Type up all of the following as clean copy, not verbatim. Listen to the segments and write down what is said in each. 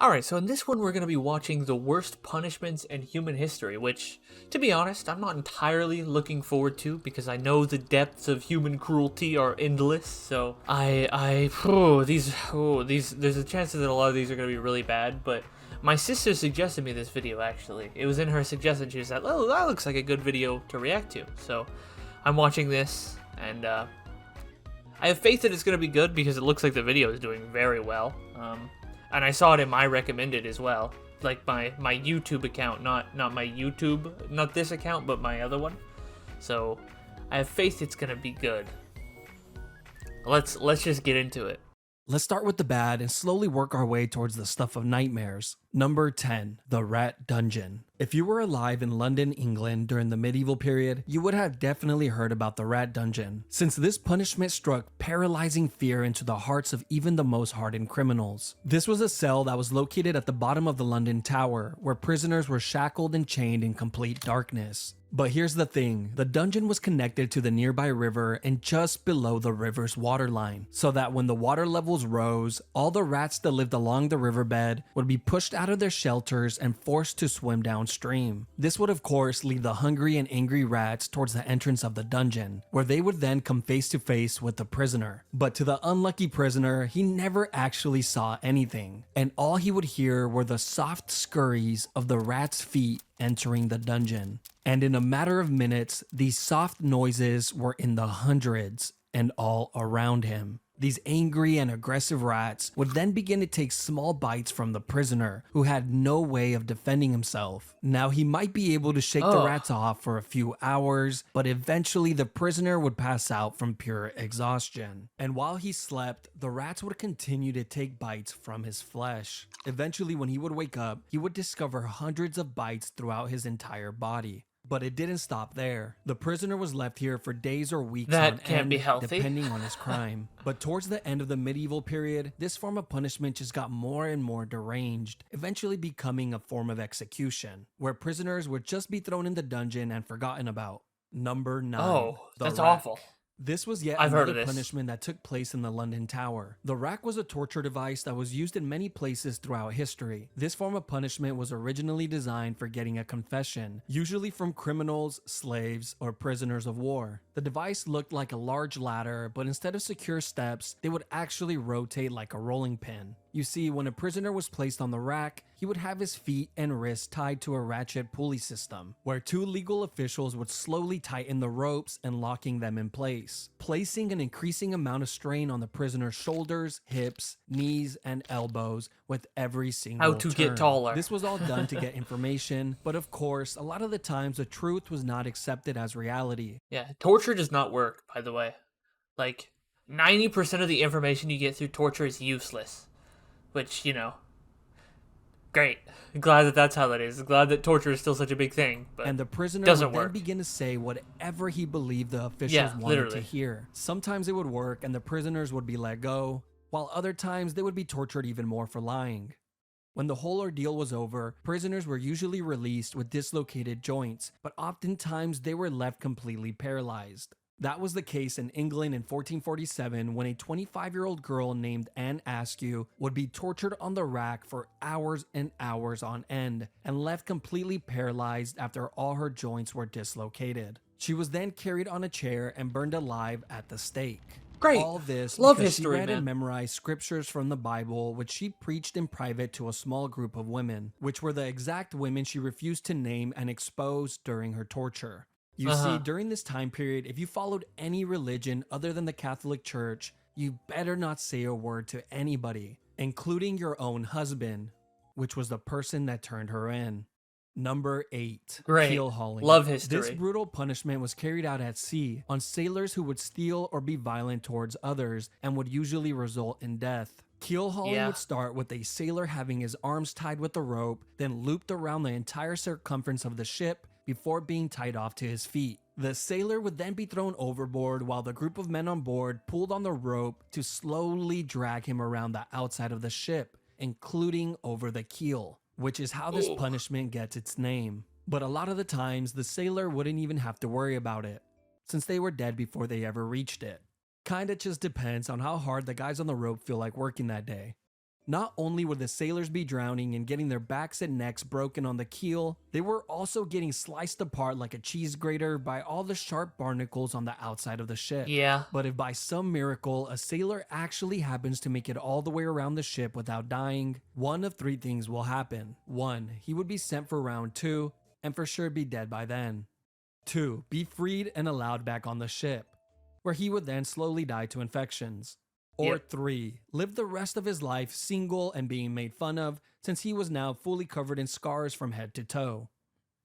Alright, so in this one we're going to be watching the worst punishments in human history, which, to be honest, I'm not entirely looking forward to because I know the depths of human cruelty are endless, so there's a chance that a lot of these are going to be really bad, but my sister suggested me this video, actually. It was in her suggestion. She said, oh, that looks like a good video to react to, so I'm watching this, and I have faith that it's going to be good because it looks like the video is doing very well. And I saw it in my recommended as well, like my YouTube account, not my YouTube, not this account, but my other one. So I have faith it's gonna be good. Let's just get into it. Let's start with the bad and slowly work our way towards the stuff of nightmares. Number 10. The Rat Dungeon. If you were alive in London, England during the medieval period, you would have definitely heard about the Rat Dungeon, since this punishment struck paralyzing fear into the hearts of even the most hardened criminals. This was a cell that was located at the bottom of the London Tower, where prisoners were shackled and chained in complete darkness. But here's the thing, the dungeon was connected to the nearby river and just below the river's waterline, so that when the water levels rose, all the rats that lived along the riverbed would be pushed out of their shelters and forced to swim downstream. This would of course lead the hungry and angry rats towards the entrance of the dungeon, where they would then come face to face with the prisoner. But to the unlucky prisoner, he never actually saw anything, and all he would hear were the soft scurries of the rats' feet entering the dungeon. And in a matter of minutes, these soft noises were in the hundreds and all around him. These angry and aggressive rats would then begin to take small bites from the prisoner, who had no way of defending himself. Now, he might be able to shake the rats off for a few hours, but eventually the prisoner would pass out from pure exhaustion. And while he slept, the rats would continue to take bites from his flesh. Eventually, when he would wake up, he would discover hundreds of bites throughout his entire body. But it didn't stop there. The prisoner was left here for days or weeks on That can't end, be healthy. depending on his crime. But towards the end of the medieval period, this form of punishment just got more and more deranged, eventually becoming a form of execution, where prisoners would just be thrown in the dungeon and forgotten about. Number 9. Oh, The that's rack. awful. This was yet I've heard of another this. punishment that took place in the London Tower. The rack was a torture device that was used in many places throughout history. This form of punishment was originally designed for getting a confession, usually from criminals, slaves, or prisoners of war. The device looked like a large ladder, but instead of secure steps, they would actually rotate like a rolling pin. You see, when a prisoner was placed on the rack, he would have his feet and wrists tied to a ratchet pulley system, where two legal officials would slowly tighten the ropes and locking them in place, placing an increasing amount of strain on the prisoner's shoulders, hips, knees, and elbows with every single How to turn. get taller. This was all done to get information, but of course, a lot of the times the truth was not accepted as reality. Yeah, torture does not work, by the way. Like, 90% of the information you get through torture is useless. Which, great. Glad that that's how that is. Glad that torture is still such a big thing, but And the prisoner doesn't would then work. begin to say whatever he believed the officials Yeah, wanted literally. to hear. Sometimes it would work and the prisoners would be let go, while other times they would be tortured even more for lying. When the whole ordeal was over, prisoners were usually released with dislocated joints, but oftentimes they were left completely paralyzed. That was the case in England in 1447 when a 25-year-old girl named Anne Askew would be tortured on the rack for hours and hours on end and left completely paralyzed after all her joints were dislocated. She was then carried on a chair and burned alive at the stake. Great. All this Love because history, she read man. and memorized scriptures from the Bible, which she preached in private to a small group of women, which were the exact women she refused to name and expose during her torture. You see, during this time period, if you followed any religion other than the Catholic Church, you better not say a word to anybody, including your own husband, which was the person that turned her in. Number 8. Great. Keel hauling. Love history. This brutal punishment was carried out at sea on sailors who would steal or be violent towards others and would usually result in death. Keel hauling would start with a sailor having his arms tied with a rope, then looped around the entire circumference of the ship before being tied off to his feet. The sailor would then be thrown overboard while the group of men on board pulled on the rope to slowly drag him around the outside of the ship, including over the keel, which is how this punishment gets its name. But a lot of the times, the sailor wouldn't even have to worry about it, since they were dead before they ever reached it. Kinda just depends on how hard the guys on the rope feel like working that day. Not only would the sailors be drowning and getting their backs and necks broken on the keel, they were also getting sliced apart like a cheese grater by all the sharp barnacles on the outside of the ship. Yeah. But if by some miracle a sailor actually happens to make it all the way around the ship without dying, one of three things will happen. 1. He would be sent for round 2, and for sure be dead by then. 2. Be freed and allowed back on the ship, where he would then slowly die to infections. Or 3. Live the rest of his life single and being made fun of, since he was now fully covered in scars from head to toe.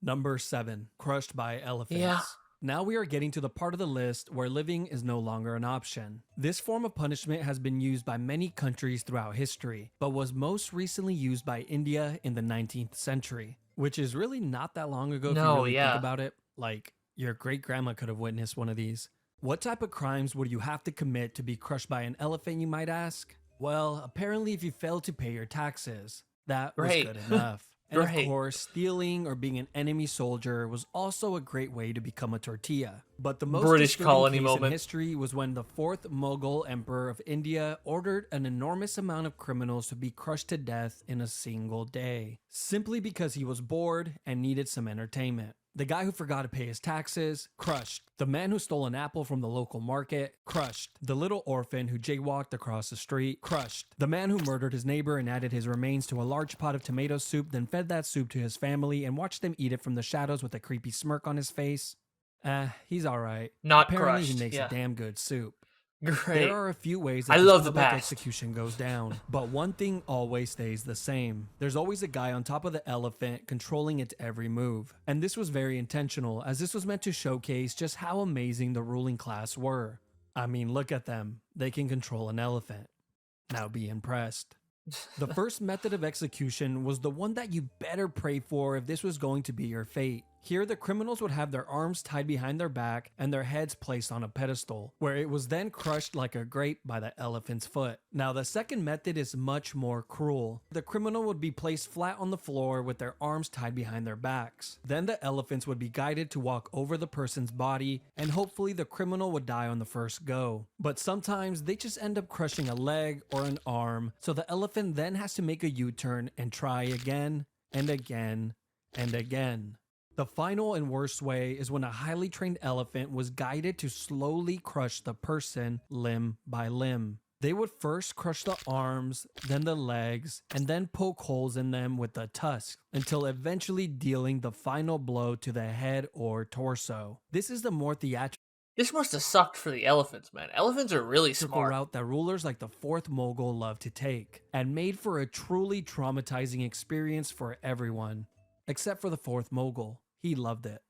Number 7. Crushed by elephants. Yeah. Now we are getting to the part of the list where living is no longer an option. This form of punishment has been used by many countries throughout history, but was most recently used by India in the 19th century, which is really not that long ago if you really think about it. Like, your great-grandma could have witnessed one of these. What type of crimes would you have to commit to be crushed by an elephant, you might ask? Well, apparently if you failed to pay your taxes, that was good enough. And of course, stealing or being an enemy soldier was also a great way to become a tortilla. But the most British colony case in history was when the 4th Mughal Emperor of India ordered an enormous amount of criminals to be crushed to death in a single day, simply because he was bored and needed some entertainment. The guy who forgot to pay his taxes, crushed. The man who stole an apple from the local market, crushed. The little orphan who jaywalked across the street, crushed. The man who murdered his neighbor and added his remains to a large pot of tomato soup, then fed that soup to his family and watched them eat it from the shadows with a creepy smirk on his face. He's alright. Apparently he makes a damn good soup. Great. There are a few ways that public execution goes down, but one thing always stays the same. There's always a guy on top of the elephant controlling its every move. And this was very intentional, as this was meant to showcase just how amazing the ruling class were. I mean, look at them. They can control an elephant. Now be impressed. The first method of execution was the one that you better pray for if this was going to be your fate. Here, the criminals would have their arms tied behind their back and their heads placed on a pedestal, where it was then crushed like a grape by the elephant's foot. Now, the second method is much more cruel. The criminal would be placed flat on the floor with their arms tied behind their backs. Then the elephants would be guided to walk over the person's body, and hopefully the criminal would die on the first go. But sometimes they just end up crushing a leg or an arm, so the elephant then has to make a U-turn and try again and again and again. The final and worst way is when a highly trained elephant was guided to slowly crush the person limb by limb. They would first crush the arms, then the legs, and then poke holes in them with the tusks, until eventually dealing the final blow to the head or torso. This is the more theatrical. This must have sucked for the elephants, man. Elephants are really smart. Route that rulers like the 4th Mughal love to take, and made for a truly traumatizing experience for everyone, except for the 4th Mughal. He loved it.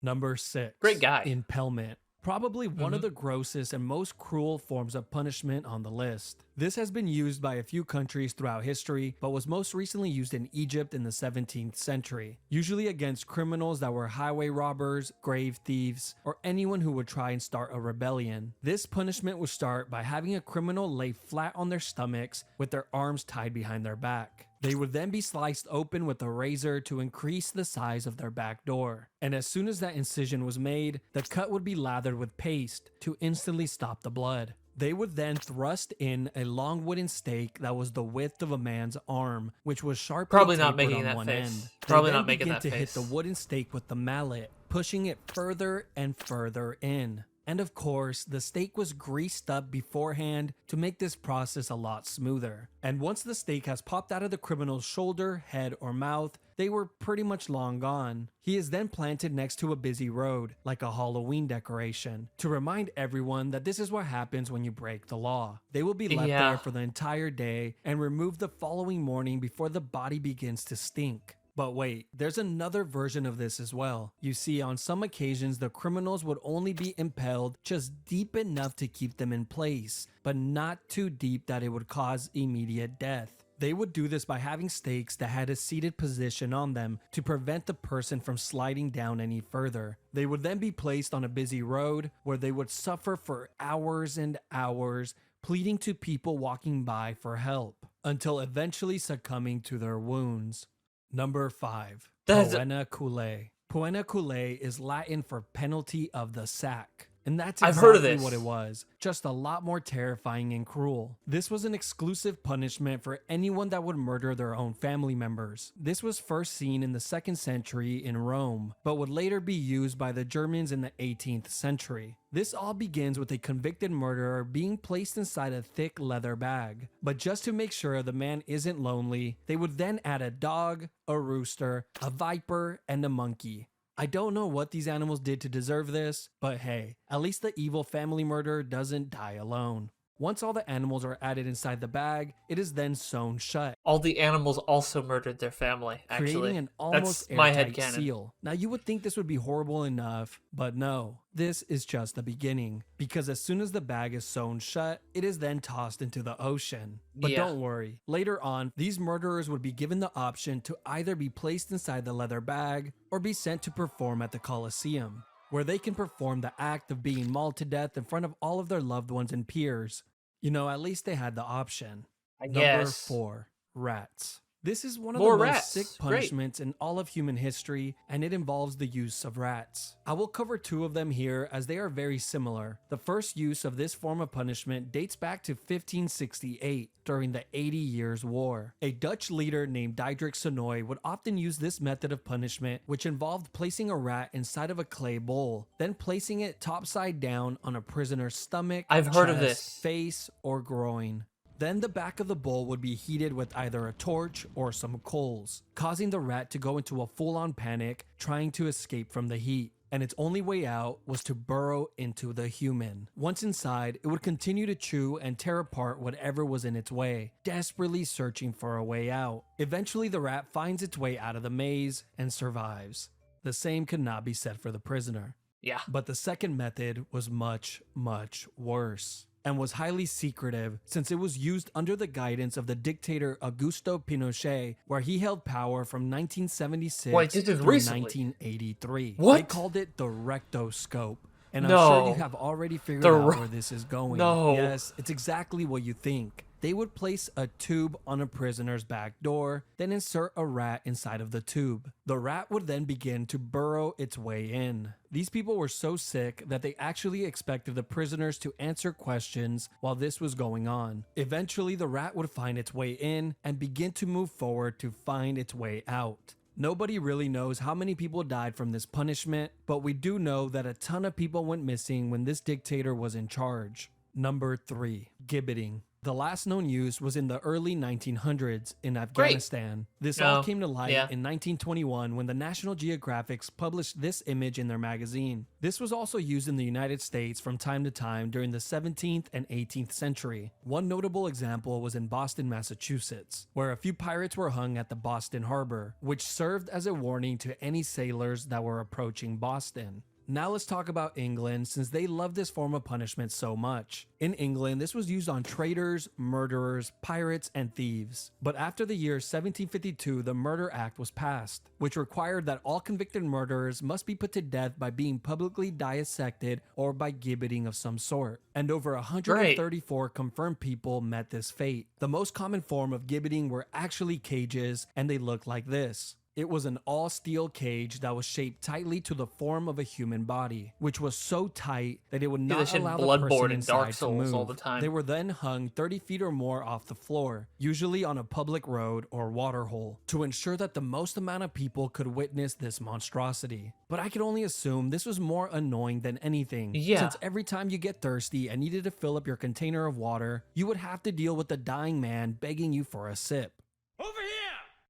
Number 6. Great guy. Impalement. Probably one of the grossest and most cruel forms of punishment on the list. This has been used by a few countries throughout history, but was most recently used in Egypt in the 17th century, usually against criminals that were highway robbers, grave thieves, or anyone who would try and start a rebellion. This punishment would start by having a criminal lay flat on their stomachs with their arms tied behind their back. They would then be sliced open with a razor to increase the size of their back door. And as soon as that incision was made, the cut would be lathered with paste to instantly stop the blood. They would then thrust in a long wooden stake that was the width of a man's arm, which was sharply tapered on one end. Probably not making that face. They then begin to hit the wooden stake with the mallet, pushing it further and further in. And of course, the stake was greased up beforehand to make this process a lot smoother. And once the stake has popped out of the criminal's shoulder, head, or mouth, they were pretty much long gone. He is then planted next to a busy road, like a Halloween decoration, to remind everyone that this is what happens when you break the law. They will be left there for the entire day and removed the following morning before the body begins to stink. But wait, there's another version of this as well. You see, on some occasions, the criminals would only be impaled just deep enough to keep them in place, but not too deep that it would cause immediate death. They would do this by having stakes that had a seated position on them to prevent the person from sliding down any further. They would then be placed on a busy road where they would suffer for hours and hours, pleading to people walking by for help, until eventually succumbing to their wounds. Number 5. Pena Culé. Pena culé is Latin for penalty of the sack. And that's I've heard of exactly this. what it was, just a lot more terrifying and cruel. This was an exclusive punishment for anyone that would murder their own family members. This was first seen in the 2nd century in Rome, but would later be used by the Germans in the 18th century. This all begins with a convicted murderer being placed inside a thick leather bag. But just to make sure the man isn't lonely, they would then add a dog, a rooster, a viper, and a monkey. I don't know what these animals did to deserve this, but hey, at least the evil family murderer doesn't die alone. Once all the animals are added inside the bag, it is then sewn shut. All the animals also murdered their family, actually. Creating an almost That's my airtight headcanon. seal. Now you would think this would be horrible enough, but no. This is just the beginning, because as soon as the bag is sewn shut, it is then tossed into the ocean. But don't worry, later on, these murderers would be given the option to either be placed inside the leather bag or be sent to perform at the Colosseum, where they can perform the act of being mauled to death in front of all of their loved ones and peers. You know, at least they had the option. Number guess. 4, rats. This is one of More the most rats. sick Great. punishments in all of human history, and it involves the use of rats. I will cover 2 of them here as they are very similar. The first use of this form of punishment dates back to 1568 during the 80 Years' War. A Dutch leader named Diederik Sonoy would often use this method of punishment, which involved placing a rat inside of a clay bowl, then placing it topside down on a prisoner's stomach, I've heard of chest, this. face, or groin. Then the back of the bowl would be heated with either a torch or some coals, causing the rat to go into a full-on panic, trying to escape from the heat. And its only way out was to burrow into the human. Once inside, it would continue to chew and tear apart whatever was in its way, desperately searching for a way out. Eventually, the rat finds its way out of the maze and survives. The same could not be said for the prisoner. Yeah. But the second method was much, much worse, and was highly secretive since it was used under the guidance of the dictator Augusto Pinochet, where he held power from 1976 Wait, this is through recently. 1983. What? They called it the rectoscope. And I'm No. sure you have already figured The out re- where this is going. No. Yes, it's exactly what you think. They would place a tube on a prisoner's back door, then insert a rat inside of the tube. The rat would then begin to burrow its way in. These people were so sick that they actually expected the prisoners to answer questions while this was going on. Eventually, the rat would find its way in and begin to move forward to find its way out. Nobody really knows how many people died from this punishment, but we do know that a ton of people went missing when this dictator was in charge. Number 3, gibbeting. The last known use was in the early 1900s in Afghanistan. This all came to light in 1921 when the National Geographic published this image in their magazine. This was also used in the United States from time to time during the 17th and 18th century. One notable example was in Boston, Massachusetts, where a few pirates were hung at the Boston Harbor, which served as a warning to any sailors that were approaching Boston. Now let's talk about England, since they love this form of punishment so much. In England, this was used on traitors, murderers, pirates, and thieves. But after the year 1752, the Murder Act was passed, which required that all convicted murderers must be put to death by being publicly dissected or by gibbeting of some sort. And over 134 confirmed people met this fate. The most common form of gibbeting were actually cages, and they looked like this. It was an all-steel cage that was shaped tightly to the form of a human body, which was so tight that it would not allow the person inside to move. All the time. They were then hung 30 feet or more off the floor, usually on a public road or water hole, to ensure that the most amount of people could witness this monstrosity. But I can only assume this was more annoying than anything, since every time you get thirsty and needed to fill up your container of water, you would have to deal with the dying man begging you for a sip.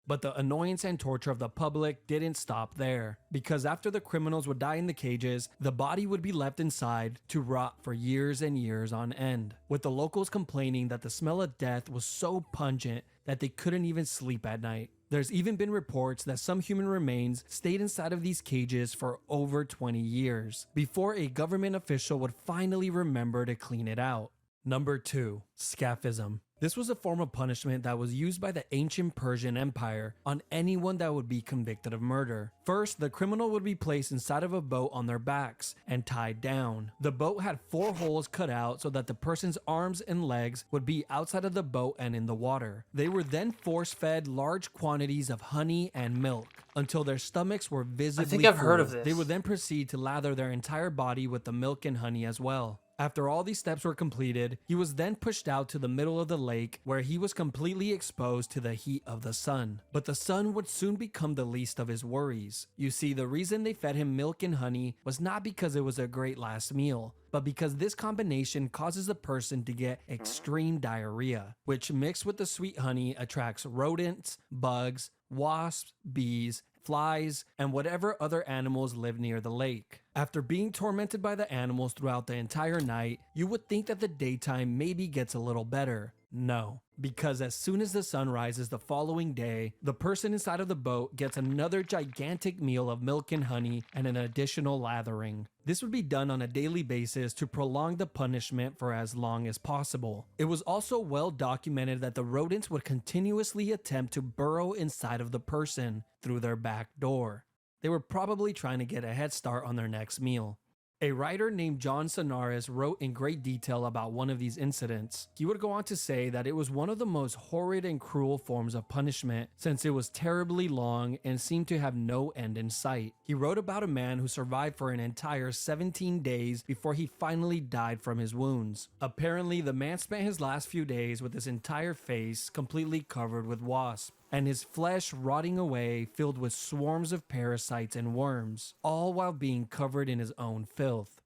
But the annoyance and torture of the public didn't stop there, because after the criminals would die in the cages, the body would be left inside to rot for years and years on end, with the locals complaining that the smell of death was so pungent that they couldn't even sleep at night. There's even been reports that some human remains stayed inside of these cages for over 20 years, before a government official would finally remember to clean it out. Number 2, scaphism. This was a form of punishment that was used by the ancient Persian Empire on anyone that would be convicted of murder. First, the criminal would be placed inside of a boat on their backs and tied down. The boat had 4 holes cut out so that the person's arms and legs would be outside of the boat and in the water. They were then force-fed large quantities of honey and milk until their stomachs were visibly I think I've full. heard of this. They would then proceed to lather their entire body with the milk and honey as well. After all these steps were completed, he was then pushed out to the middle of the lake where he was completely exposed to the heat of the sun. But the sun would soon become the least of his worries. You see, the reason they fed him milk and honey was not because it was a great last meal, but because this combination causes the person to get extreme diarrhea, which mixed with the sweet honey attracts rodents, bugs, wasps, bees, flies, and whatever other animals live near the lake. After being tormented by the animals throughout the entire night, you would think that the daytime maybe gets a little better. No, because as soon as the sun rises the following day, the person inside of the boat gets another gigantic meal of milk and honey and an additional lathering. This would be done on a daily basis to prolong the punishment for as long as possible. It was also well documented that the rodents would continuously attempt to burrow inside of the person through their back door. They were probably trying to get a head start on their next meal. A writer named John Sonaris wrote in great detail about one of these incidents. He would go on to say that it was one of the most horrid and cruel forms of punishment since it was terribly long and seemed to have no end in sight. He wrote about a man who survived for an entire 17 days before he finally died from his wounds. Apparently, the man spent his last few days with his entire face completely covered with wasps, and his flesh rotting away filled with swarms of parasites and worms, all while being covered in his own filth.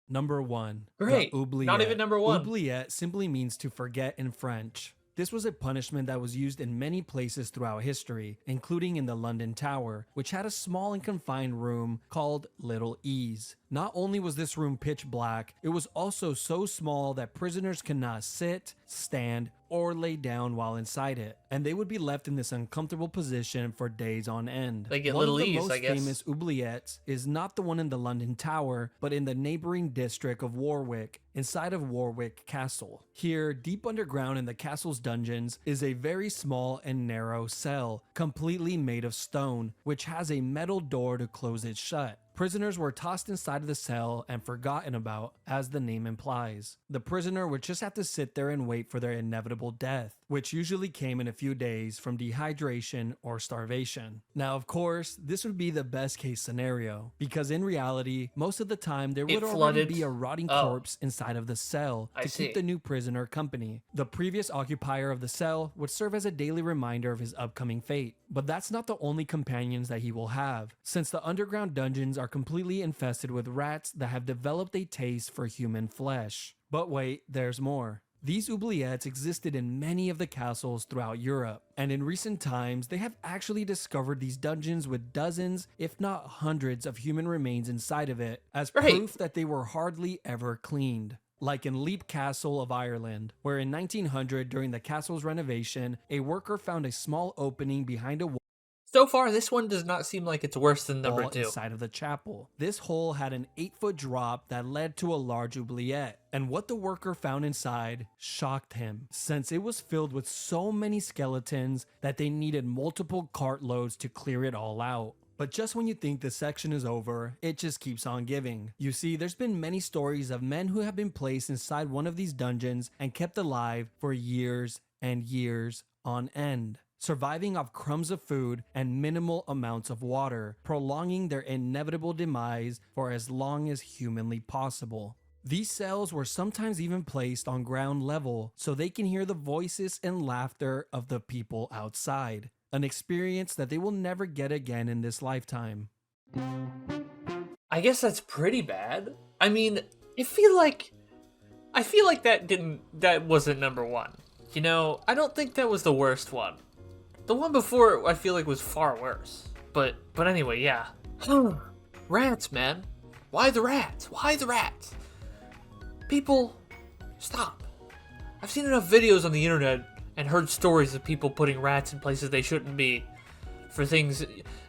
Number 1. Great. The oubliette. Not even number 1. Oubliette simply means to forget in French. This was a punishment that was used in many places throughout history, including in the London Tower, which had a small and confined room called Little Ease. Not only was this room pitch black, it was also so small that prisoners could not sit, stand, or lay down while inside it, and they would be left in this uncomfortable position for days on end. They get One little of the ease, most I guess. famous oubliettes is not the one in the London Tower, but in the neighboring district of Warwick, inside of Warwick Castle. Here, deep underground in the castle's dungeons, is a very small and narrow cell, completely made of stone, which has a metal door to close it shut. Prisoners were tossed inside of the cell and forgotten about, as the name implies. The prisoner would just have to sit there and wait for their inevitable death, which usually came in a few days from dehydration or starvation. Now, of course, this would be the best case scenario, because in reality, most of the time there would already be a rotting corpse inside of the cell to keep the new prisoner company. The previous occupier of the cell would serve as a daily reminder of his upcoming fate. But that's not the only companions that he will have, since the underground dungeons are completely infested with rats that have developed a taste for human flesh. But wait, there's more. These oubliettes existed in many of the castles throughout Europe, and in recent times they have actually discovered these dungeons with dozens, if not hundreds, of human remains inside of it, as proof that they were hardly ever cleaned. Like in Leap Castle of Ireland, where in 1900, during the castle's renovation, a worker found a small opening behind a wall. So far, this one does not seem like it's worse than number 2. Inside of the chapel. This hole had an 8-foot drop that led to a large oubliette, and what the worker found inside shocked him, since it was filled with so many skeletons that they needed multiple cartloads to clear it all out. But just when you think this section is over, it just keeps on giving. You see, there's been many stories of men who have been placed inside one of these dungeons and kept alive for years and years on end, surviving off crumbs of food and minimal amounts of water, prolonging their inevitable demise for as long as humanly possible. These cells were sometimes even placed on ground level so they can hear the voices and laughter of the people outside. An experience that they will never get again in this lifetime. I guess that's pretty bad. I mean, I feel like that wasn't number 1. You know, I don't think that was the worst one. The one before I feel like was far worse. But anyway, yeah. Rats, man. Why the rats? Why the rats? People, stop. I've seen enough videos on the internet and heard stories of people putting rats in places they shouldn't be for things.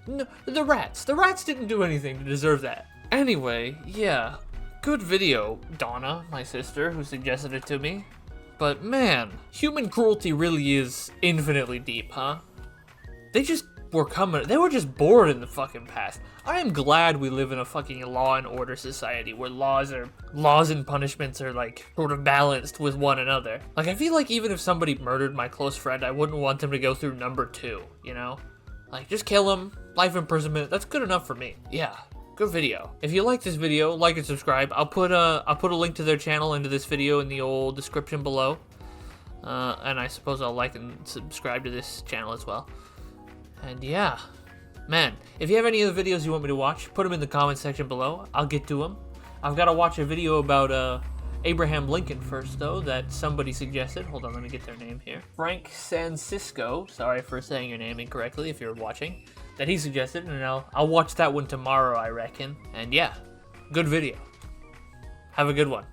No, the rats didn't do anything to deserve that. Anyway, yeah, good video, Donna, my sister, who suggested it to me. But man, human cruelty really is infinitely deep, huh? They were just bored in the fucking past. I am glad we live in a fucking law and order society where laws and punishments are like sort of balanced with one another. Like, I feel like even if somebody murdered my close friend, I wouldn't want them to go through number 2, you know? Like, just kill him, life imprisonment, that's good enough for me. Yeah, good video. If you like this video, like and subscribe. I'll put a link to their channel into this video in the old description below. And I suppose I'll like and subscribe to this channel as well. And yeah, man, if you have any other videos you want me to watch, put them in the comment section below. I'll get to them. I've got to watch a video about Abraham Lincoln first, though, that somebody suggested. Hold on, let me get their name here. Frank Sancisco, sorry for saying your name incorrectly if you're watching, that he suggested, and I'll watch that one tomorrow, I reckon. And yeah, good video. Have a good one.